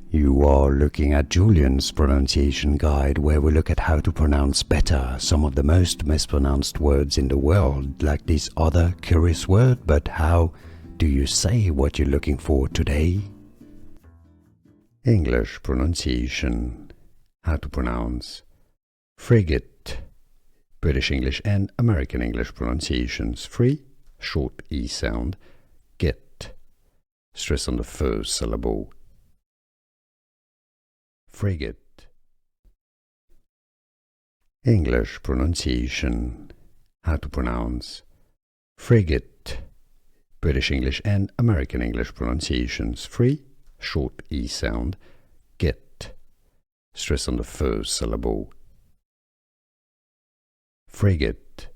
You are looking at Julian's pronunciation guide, where we look at how to pronounce better some of the most mispronounced words in the world, like this other curious word. But how do you say what you're looking for today? English pronunciation. How to pronounce frigate. British English and American English pronunciations. Free, short E sound. Get. Stress on the first syllable. Frigate. English pronunciation. How to pronounce frigate. British English and American English pronunciations. Free, short E sound. Get. Stress on the first syllable. Frigate.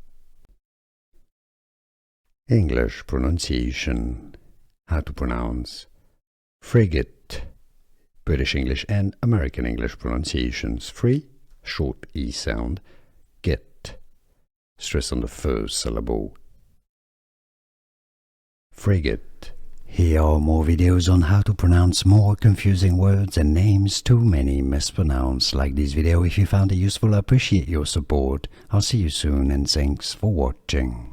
English pronunciation. How to pronounce frigate. British English and American English pronunciations. Free, short E sound. Get. Stress on the first syllable. Frigate. Here are more videos on how to pronounce more confusing words and names too many mispronounced. Like this video if you found it useful. I appreciate your support. I'll see you soon and thanks for watching.